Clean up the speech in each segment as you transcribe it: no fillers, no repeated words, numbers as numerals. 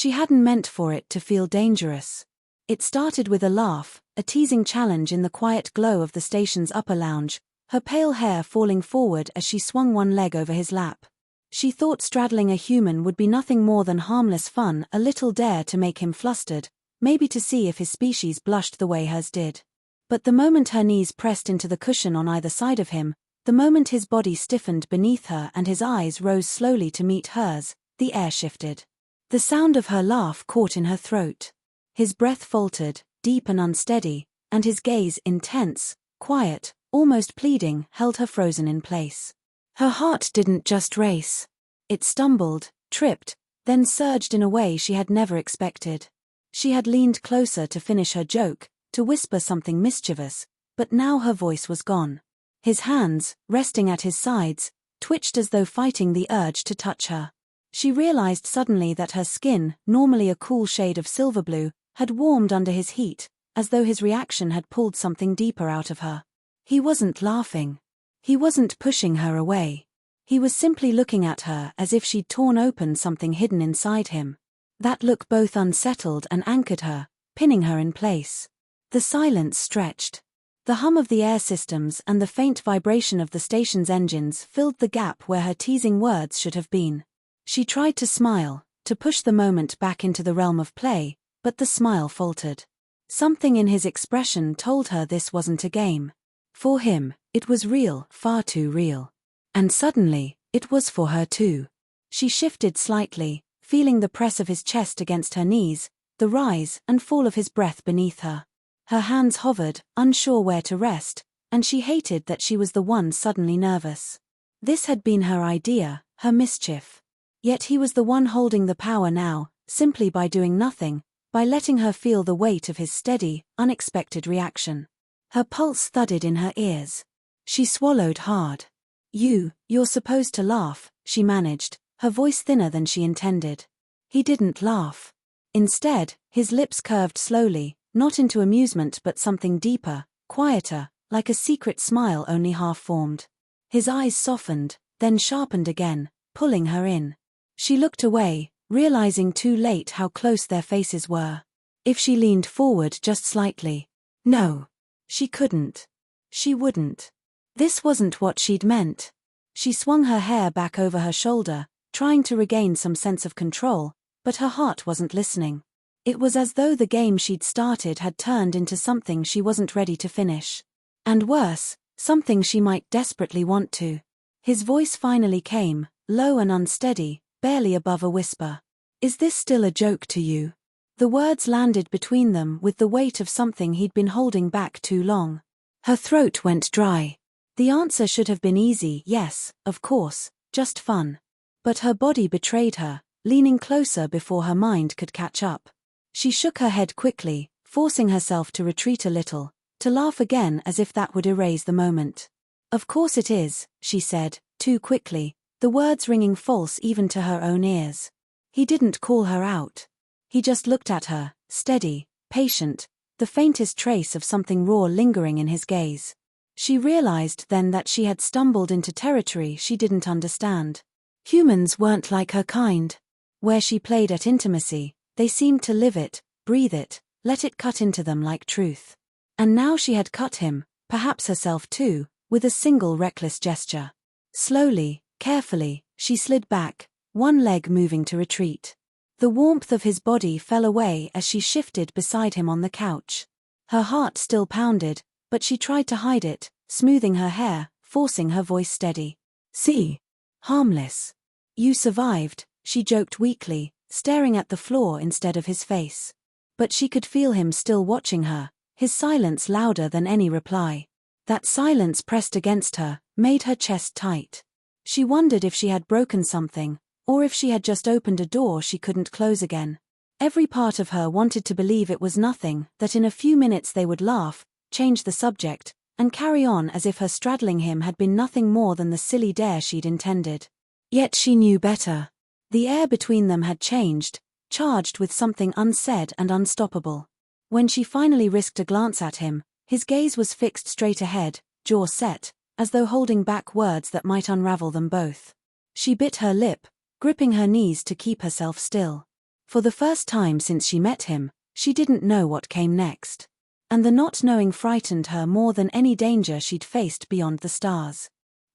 She hadn't meant for it to feel dangerous. It started with a laugh, a teasing challenge in the quiet glow of the station's upper lounge, her pale hair falling forward as she swung one leg over his lap. She thought straddling a human would be nothing more than harmless fun, a little dare to make him flustered, maybe to see if his species blushed the way hers did. But the moment her knees pressed into the cushion on either side of him, the moment his body stiffened beneath her and his eyes rose slowly to meet hers, the air shifted. The sound of her laugh caught in her throat. His breath faltered, deep and unsteady, and his gaze, intense, quiet, almost pleading, held her frozen in place. Her heart didn't just race. It stumbled, tripped, then surged in a way she had never expected. She had leaned closer to finish her joke, to whisper something mischievous, but now her voice was gone. His hands, resting at his sides, twitched as though fighting the urge to touch her. She realized suddenly that her skin, normally a cool shade of silver blue, had warmed under his heat, as though his reaction had pulled something deeper out of her. He wasn't laughing. He wasn't pushing her away. He was simply looking at her as if she'd torn open something hidden inside him. That look both unsettled and anchored her, pinning her in place. The silence stretched. The hum of the air systems and the faint vibration of the station's engines filled the gap where her teasing words should have been. She tried to smile, to push the moment back into the realm of play, but the smile faltered. Something in his expression told her this wasn't a game. For him, it was real, far too real. And suddenly, it was for her too. She shifted slightly, feeling the press of his chest against her knees, the rise and fall of his breath beneath her. Her hands hovered, unsure where to rest, and she hated that she was the one suddenly nervous. This had been her idea, her mischief. Yet he was the one holding the power now, simply by doing nothing, by letting her feel the weight of his steady, unexpected reaction. Her pulse thudded in her ears. She swallowed hard. You're supposed to laugh, she managed, her voice thinner than she intended. He didn't laugh. Instead, his lips curved slowly, not into amusement but something deeper, quieter, like a secret smile only half-formed. His eyes softened, then sharpened again, pulling her in. She looked away, realizing too late how close their faces were. If she leaned forward just slightly. No. She couldn't. She wouldn't. This wasn't what she'd meant. She swung her hair back over her shoulder, trying to regain some sense of control, but her heart wasn't listening. It was as though the game she'd started had turned into something she wasn't ready to finish. And worse, something she might desperately want to. His voice finally came, low and unsteady, barely above a whisper. Is this still a joke to you? The words landed between them with the weight of something he'd been holding back too long. Her throat went dry. The answer should have been easy, yes, of course, just fun. But her body betrayed her, leaning closer before her mind could catch up. She shook her head quickly, forcing herself to retreat a little, to laugh again as if that would erase the moment. Of course it is, she said, too quickly, the words ringing false even to her own ears. He didn't call her out. He just looked at her, steady, patient, the faintest trace of something raw lingering in his gaze. She realized then that she had stumbled into territory she didn't understand. Humans weren't like her kind. Where she played at intimacy, they seemed to live it, breathe it, let it cut into them like truth. And now she had cut him, perhaps herself too, with a single reckless gesture. Slowly, carefully, she slid back, one leg moving to retreat. The warmth of his body fell away as she shifted beside him on the couch. Her heart still pounded, but she tried to hide it, smoothing her hair, forcing her voice steady. See? Harmless. You survived, she joked weakly, staring at the floor instead of his face. But she could feel him still watching her, his silence louder than any reply. That silence pressed against her, made her chest tight. She wondered if she had broken something, or if she had just opened a door she couldn't close again. Every part of her wanted to believe it was nothing, that in a few minutes they would laugh, change the subject, and carry on as if her straddling him had been nothing more than the silly dare she'd intended. Yet she knew better. The air between them had changed, charged with something unsaid and unstoppable. When she finally risked a glance at him, his gaze was fixed straight ahead, jaw set, as though holding back words that might unravel them both. She bit her lip, gripping her knees to keep herself still. For the first time since she met him, she didn't know what came next. And the not knowing frightened her more than any danger she'd faced beyond the stars.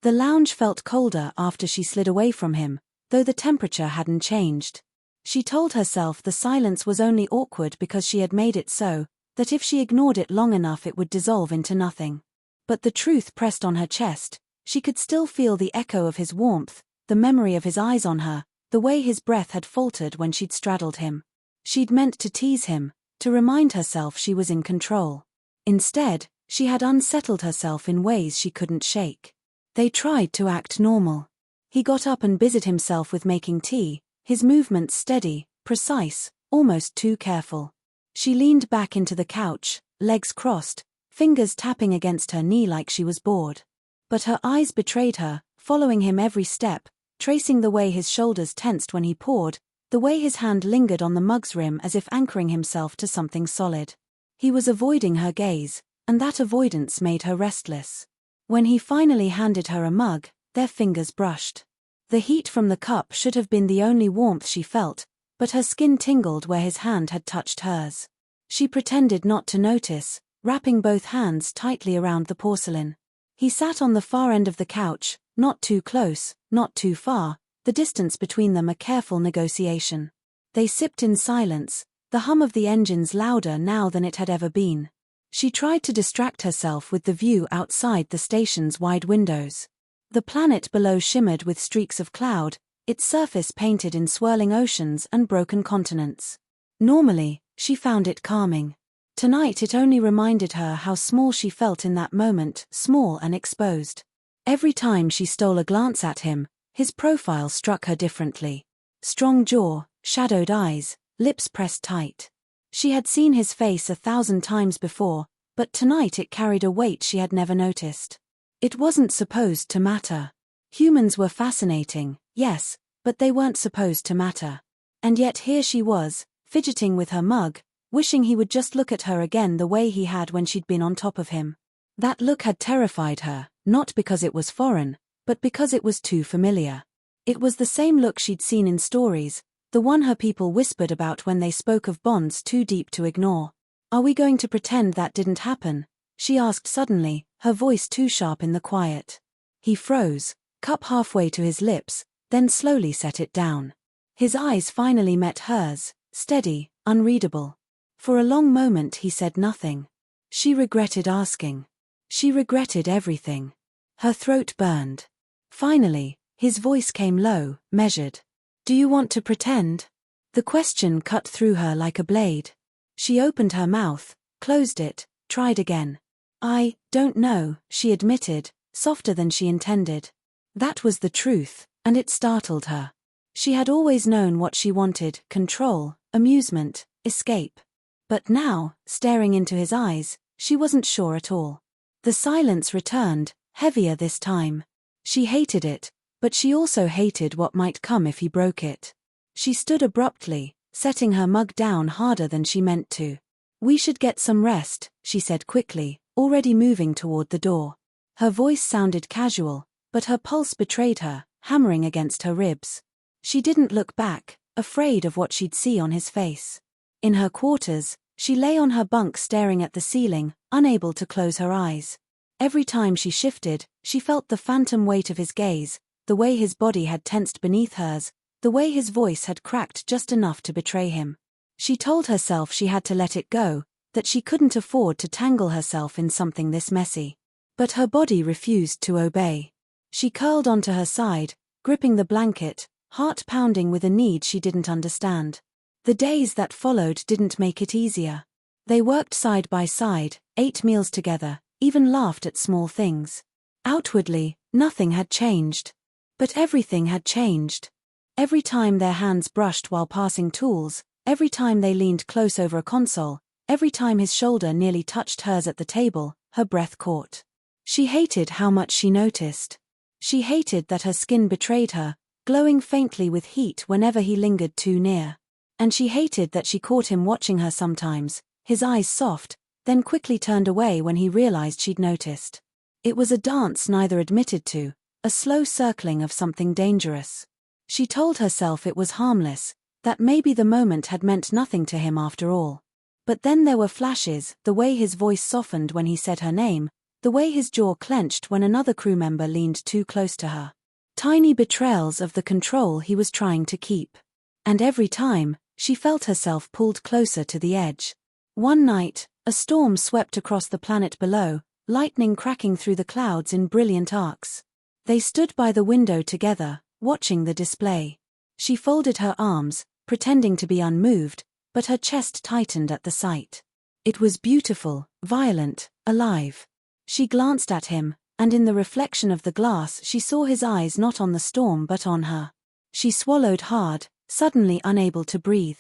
The lounge felt colder after she slid away from him, though the temperature hadn't changed. She told herself the silence was only awkward because she had made it so, that if she ignored it long enough it would dissolve into nothing. But the truth pressed on her chest. She could still feel the echo of his warmth, the memory of his eyes on her, the way his breath had faltered when she'd straddled him. She'd meant to tease him, to remind herself she was in control. Instead, she had unsettled herself in ways she couldn't shake. They tried to act normal. He got up and busied himself with making tea, his movements steady, precise, almost too careful. She leaned back into the couch, legs crossed, fingers tapping against her knee like she was bored. But her eyes betrayed her, following him every step, tracing the way his shoulders tensed when he poured, the way his hand lingered on the mug's rim as if anchoring himself to something solid. He was avoiding her gaze, and that avoidance made her restless. When he finally handed her a mug, their fingers brushed. The heat from the cup should have been the only warmth she felt, but her skin tingled where his hand had touched hers. She pretended not to notice, wrapping both hands tightly around the porcelain. He sat on the far end of the couch, not too close, not too far, the distance between them a careful negotiation. They sipped in silence, the hum of the engines louder now than it had ever been. She tried to distract herself with the view outside the station's wide windows. The planet below shimmered with streaks of cloud, its surface painted in swirling oceans and broken continents. Normally, she found it calming. Tonight it only reminded her how small she felt in that moment, small and exposed. Every time she stole a glance at him, his profile struck her differently. Strong jaw, shadowed eyes, lips pressed tight. She had seen his face 1,000 times before, but tonight it carried a weight she had never noticed. It wasn't supposed to matter. Humans were fascinating, yes, but they weren't supposed to matter. And yet here she was, fidgeting with her mug, wishing he would just look at her again the way he had when she'd been on top of him. That look had terrified her, not because it was foreign, but because it was too familiar. It was the same look she'd seen in stories, the one her people whispered about when they spoke of bonds too deep to ignore. "Are we going to pretend that didn't happen?" she asked suddenly, her voice too sharp in the quiet. He froze, cup halfway to his lips, then slowly set it down. His eyes finally met hers, steady, unreadable. For a long moment he said nothing. She regretted asking. She regretted everything. Her throat burned. Finally, his voice came low, measured. "Do you want to pretend?" The question cut through her like a blade. She opened her mouth, closed it, tried again. "I don't know," she admitted, softer than she intended. That was the truth, and it startled her. She had always known what she wanted: control, amusement, escape. But now, staring into his eyes, she wasn't sure at all. The silence returned, heavier this time. She hated it, but she also hated what might come if he broke it. She stood abruptly, setting her mug down harder than she meant to. "We should get some rest," she said quickly, already moving toward the door. Her voice sounded casual, but her pulse betrayed her, hammering against her ribs. She didn't look back, afraid of what she'd see on his face. In her quarters, she lay on her bunk staring at the ceiling, unable to close her eyes. Every time she shifted, she felt the phantom weight of his gaze, the way his body had tensed beneath hers, the way his voice had cracked just enough to betray him. She told herself she had to let it go, that she couldn't afford to tangle herself in something this messy. But her body refused to obey. She curled onto her side, gripping the blanket, heart pounding with a need she didn't understand. The days that followed didn't make it easier. They worked side by side, ate meals together, even laughed at small things. Outwardly, nothing had changed. But everything had changed. Every time their hands brushed while passing tools, every time they leaned close over a console, every time his shoulder nearly touched hers at the table, her breath caught. She hated how much she noticed. She hated that her skin betrayed her, glowing faintly with heat whenever he lingered too near. And she hated that she caught him watching her sometimes, his eyes soft, then quickly turned away when he realized she'd noticed. It was a dance neither admitted to, a slow circling of something dangerous. She told herself it was harmless, that maybe the moment had meant nothing to him after all. But then there were flashes, the way his voice softened when he said her name, the way his jaw clenched when another crew member leaned too close to her. Tiny betrayals of the control he was trying to keep. And every time, she felt herself pulled closer to the edge. One night, a storm swept across the planet below, lightning cracking through the clouds in brilliant arcs. They stood by the window together, watching the display. She folded her arms, pretending to be unmoved, but her chest tightened at the sight. It was beautiful, violent, alive. She glanced at him, and in the reflection of the glass she saw his eyes not on the storm but on her. She swallowed hard, suddenly unable to breathe.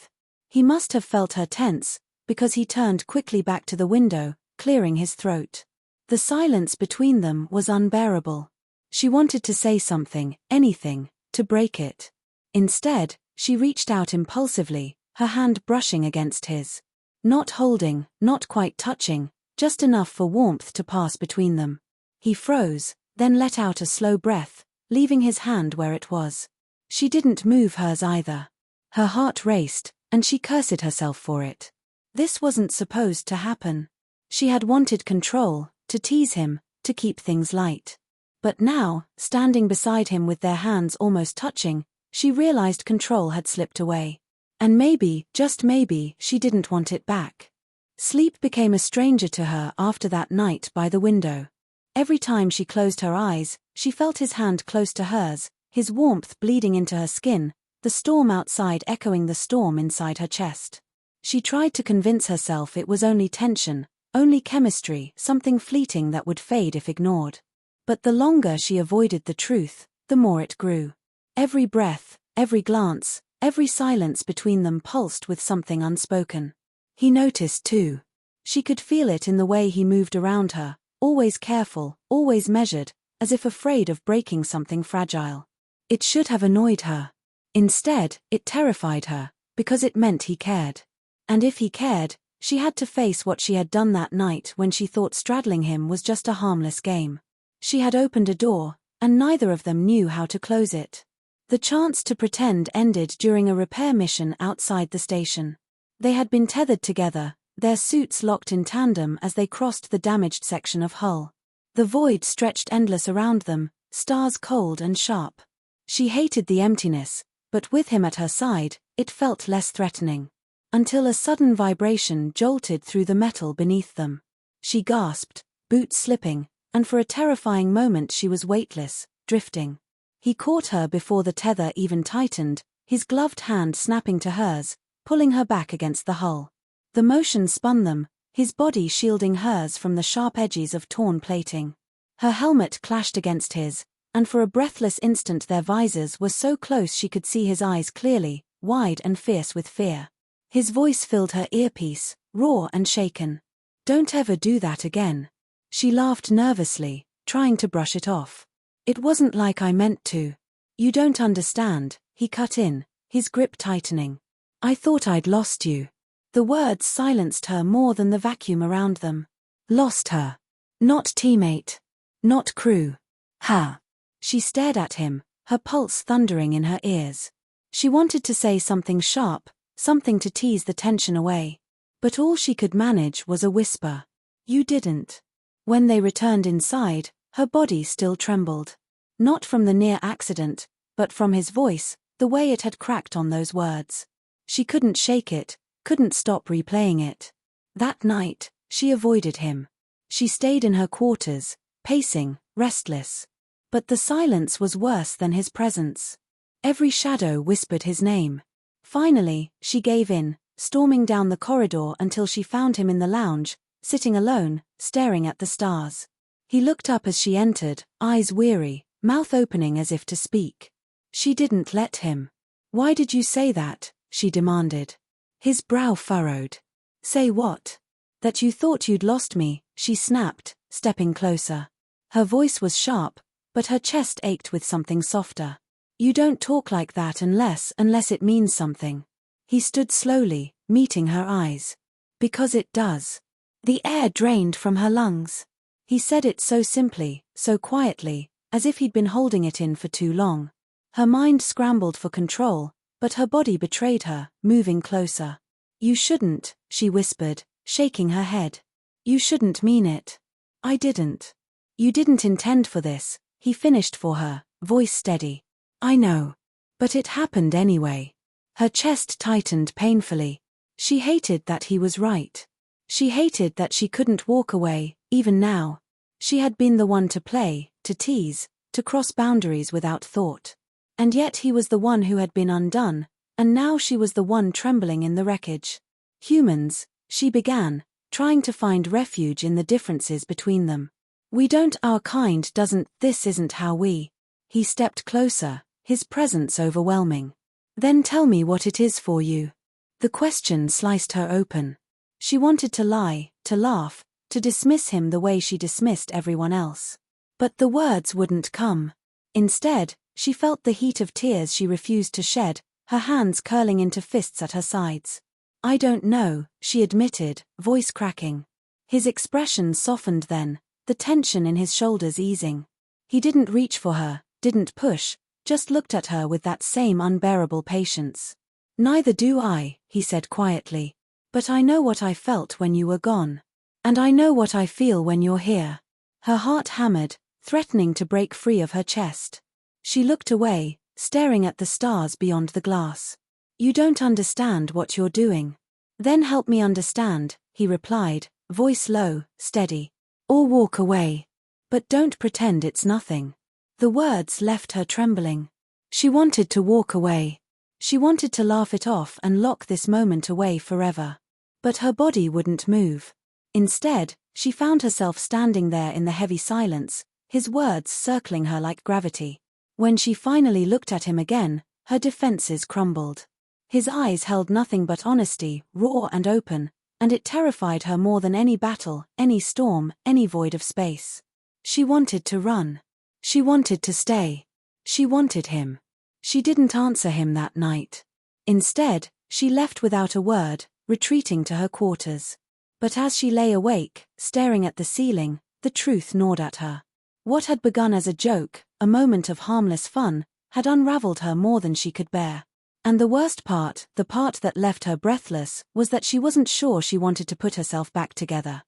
He must have felt her tense, because he turned quickly back to the window, clearing his throat. The silence between them was unbearable. She wanted to say something, anything, to break it. Instead, she reached out impulsively, her hand brushing against his. Not holding, not quite touching, just enough for warmth to pass between them. He froze, then let out a slow breath, leaving his hand where it was. She didn't move hers either. Her heart raced, and she cursed herself for it. This wasn't supposed to happen. She had wanted control, to tease him, to keep things light. But now, standing beside him with their hands almost touching, she realized control had slipped away. And maybe, just maybe, she didn't want it back. Sleep became a stranger to her after that night by the window. Every time she closed her eyes, she felt his hand close to hers, his warmth bleeding into her skin, the storm outside echoing the storm inside her chest. She tried to convince herself it was only tension, only chemistry, something fleeting that would fade if ignored. But the longer she avoided the truth, the more it grew. Every breath, every glance, every silence between them pulsed with something unspoken. He noticed too. She could feel it in the way he moved around her, always careful, always measured, as if afraid of breaking something fragile. It should have annoyed her. Instead, it terrified her, because it meant he cared. And if he cared, she had to face what she had done that night when she thought straddling him was just a harmless game. She had opened a door, and neither of them knew how to close it. The chance to pretend ended during a repair mission outside the station. They had been tethered together, their suits locked in tandem as they crossed the damaged section of hull. The void stretched endless around them, stars cold and sharp. She hated the emptiness, but with him at her side, it felt less threatening. Until a sudden vibration jolted through the metal beneath them. She gasped, boots slipping, and for a terrifying moment she was weightless, drifting. He caught her before the tether even tightened, his gloved hand snapping to hers, pulling her back against the hull. The motion spun them, his body shielding hers from the sharp edges of torn plating. Her helmet clashed against his, and for a breathless instant their visors were so close she could see his eyes clearly, wide and fierce with fear. His voice filled her earpiece, raw and shaken. "Don't ever do that again." She laughed nervously, trying to brush it off. "It wasn't like I meant to." "You don't understand," he cut in, his grip tightening. "I thought I'd lost you." The words silenced her more than the vacuum around them. Lost her. Not teammate. Not crew. Ha. She stared at him, her pulse thundering in her ears. She wanted to say something sharp, something to tease the tension away. But all she could manage was a whisper. "You didn't." When they returned inside, her body still trembled. Not from the near accident, but from his voice, the way it had cracked on those words. She couldn't shake it, couldn't stop replaying it. That night, she avoided him. She stayed in her quarters, pacing, restless. But the silence was worse than his presence. Every shadow whispered his name. Finally, she gave in, storming down the corridor until she found him in the lounge, sitting alone, staring at the stars. He looked up as she entered, eyes weary, mouth opening as if to speak. She didn't let him. "Why did you say that?" she demanded. His brow furrowed. "Say what?" "That you thought you'd lost me," she snapped, stepping closer. Her voice was sharp, but her chest ached with something softer. "You don't talk like that unless it means something." He stood slowly, meeting her eyes. "Because it does." The air drained from her lungs. He said it so simply, so quietly, as if he'd been holding it in for too long. Her mind scrambled for control, But her body betrayed her, moving closer. "You shouldn't," she whispered, shaking her head. "You shouldn't mean it." "I didn't." "You didn't intend for this," he finished for her, voice steady. "I know. But it happened anyway." Her chest tightened painfully. She hated that he was right. She hated that she couldn't walk away, even now. She had been the one to play, to tease, to cross boundaries without thought. And yet he was the one who had been undone, and now she was the one trembling in the wreckage. "Humans," she began, trying to find refuge in the differences between them. "We don't, our kind doesn't, this isn't how we." He stepped closer, his presence overwhelming. "Then tell me what it is for you." The question sliced her open. She wanted to lie, to laugh, to dismiss him the way she dismissed everyone else. But the words wouldn't come. Instead, she felt the heat of tears she refused to shed, her hands curling into fists at her sides. "I don't know," she admitted, voice cracking. His expression softened then, the tension in his shoulders easing. He didn't reach for her, didn't push, just looked at her with that same unbearable patience. "Neither do I," he said quietly. "But I know what I felt when you were gone. And I know what I feel when you're here." Her heart hammered, threatening to break free of her chest. She looked away, staring at the stars beyond the glass. "You don't understand what you're doing." "Then help me understand," he replied, voice low, steady. "Or walk away. But don't pretend it's nothing." The words left her trembling. She wanted to walk away. She wanted to laugh it off and lock this moment away forever. But her body wouldn't move. Instead, she found herself standing there in the heavy silence, his words circling her like gravity. When she finally looked at him again, her defenses crumbled. His eyes held nothing but honesty, raw and open, and it terrified her more than any battle, any storm, any void of space. She wanted to run. She wanted to stay. She wanted him. She didn't answer him that night. Instead, she left without a word, retreating to her quarters. But as she lay awake, staring at the ceiling, the truth gnawed at her. What had begun as a joke, a moment of harmless fun, had unraveled her more than she could bear. And the worst part, the part that left her breathless, was that she wasn't sure she wanted to put herself back together.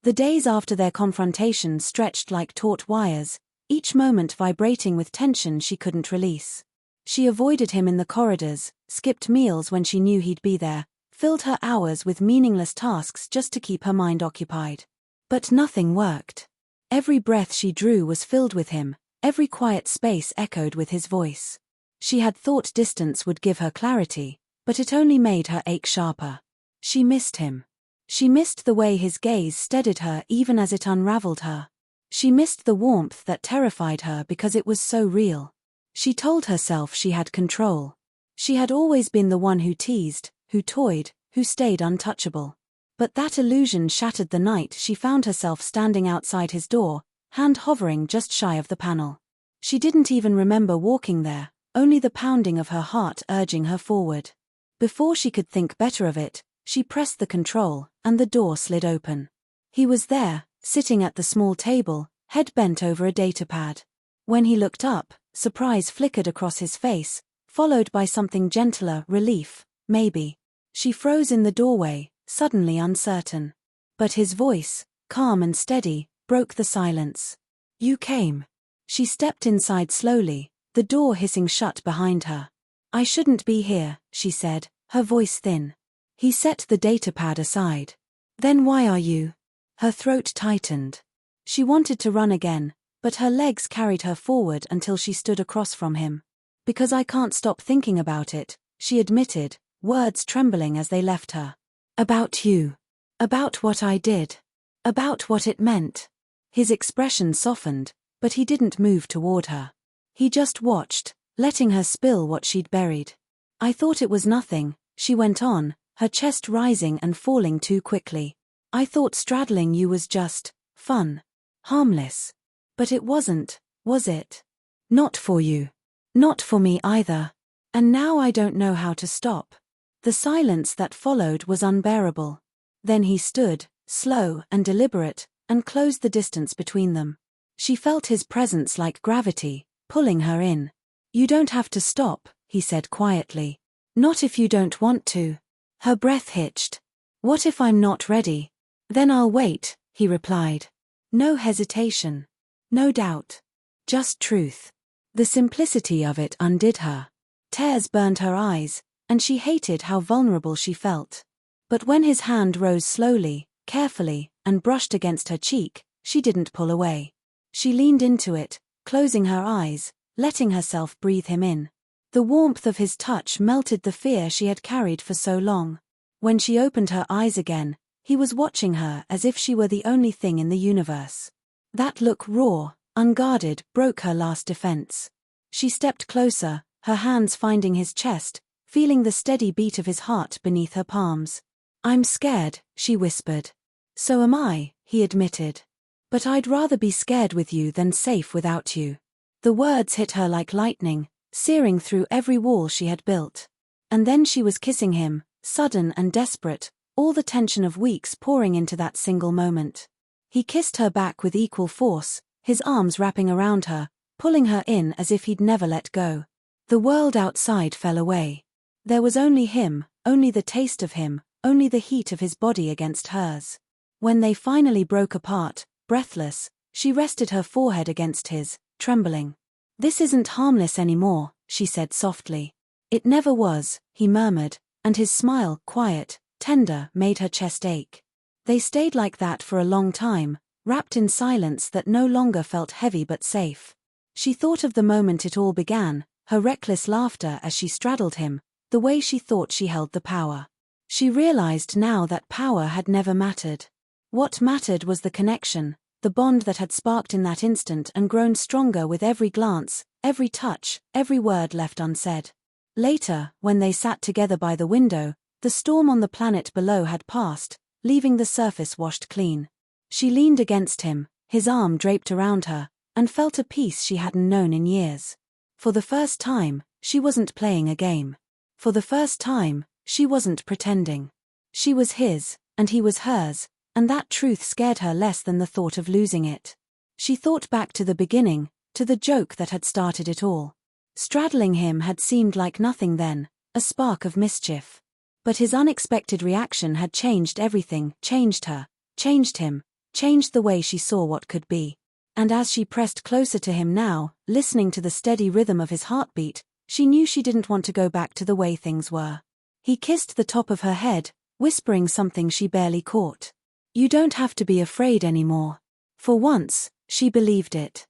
The days after their confrontation stretched like taut wires, each moment vibrating with tension she couldn't release. She avoided him in the corridors, skipped meals when she knew he'd be there, filled her hours with meaningless tasks just to keep her mind occupied. But nothing worked. Every breath she drew was filled with him, every quiet space echoed with his voice. She had thought distance would give her clarity, but it only made her ache sharper. She missed him. She missed the way his gaze steadied her even as it unraveled her. She missed the warmth that terrified her because it was so real. She told herself she had control. She had always been the one who teased, who toyed, who stayed untouchable. But that illusion shattered the night she found herself standing outside his door, hand hovering just shy of the panel. She didn't even remember walking there, only the pounding of her heart urging her forward. Before she could think better of it, she pressed the control, and the door slid open. He was there, sitting at the small table, head bent over a datapad. When he looked up, surprise flickered across his face, followed by something gentler, relief, maybe. She froze in the doorway, suddenly uncertain. But his voice, calm and steady, broke the silence. "You came." She stepped inside slowly, the door hissing shut behind her. "I shouldn't be here," she said, her voice thin. He set the datapad aside. "Then why are you?" Her throat tightened. She wanted to run again, but her legs carried her forward until she stood across from him. "Because I can't stop thinking about it," she admitted, words trembling as they left her. "About you. About what I did. About what it meant." His expression softened, but he didn't move toward her. He just watched, letting her spill what she'd buried. "I thought it was nothing," she went on, her chest rising and falling too quickly. "I thought straddling you was just fun. Harmless. But it wasn't, was it? Not for you. Not for me either. And now I don't know how to stop." The silence that followed was unbearable. Then he stood, slow and deliberate, and closed the distance between them. She felt his presence like gravity, pulling her in. "You don't have to stop," he said quietly. Not if you don't want to. Her breath hitched. What if I'm not ready? Then I'll wait, he replied. No hesitation. No doubt. Just truth. The simplicity of it undid her. Tears burned her eyes, and she hated how vulnerable she felt. But when his hand rose slowly, carefully, and brushed against her cheek, she didn't pull away. She leaned into it, closing her eyes, letting herself breathe him in. The warmth of his touch melted the fear she had carried for so long. When she opened her eyes again, he was watching her as if she were the only thing in the universe. That look, raw, unguarded, broke her last defense. She stepped closer, her hands finding his chest, feeling the steady beat of his heart beneath her palms. I'm scared, she whispered. So am I, he admitted. But I'd rather be scared with you than safe without you. The words hit her like lightning, searing through every wall she had built. And then she was kissing him, sudden and desperate, all the tension of weeks pouring into that single moment. He kissed her back with equal force, his arms wrapping around her, pulling her in as if he'd never let go. The world outside fell away. There was only him, only the taste of him, only the heat of his body against hers. When they finally broke apart, breathless, she rested her forehead against his, trembling. This isn't harmless anymore, she said softly. It never was, he murmured, and his smile, quiet, tender, made her chest ache. They stayed like that for a long time, wrapped in silence that no longer felt heavy but safe. She thought of the moment it all began, her reckless laughter as she straddled him, the way she thought she held the power. She realized now that power had never mattered. What mattered was the connection, the bond that had sparked in that instant and grown stronger with every glance, every touch, every word left unsaid. Later, when they sat together by the window, the storm on the planet below had passed, leaving the surface washed clean. She leaned against him, his arm draped around her, and felt a peace she hadn't known in years. For the first time, she wasn't playing a game. For the first time, she wasn't pretending. She was his, and he was hers, and that truth scared her less than the thought of losing it. She thought back to the beginning, to the joke that had started it all. Straddling him had seemed like nothing then, a spark of mischief. But his unexpected reaction had changed everything, changed her, changed him, changed the way she saw what could be. And as she pressed closer to him now, listening to the steady rhythm of his heartbeat, she knew she didn't want to go back to the way things were. He kissed the top of her head, whispering something she barely caught. You don't have to be afraid anymore. For once, she believed it.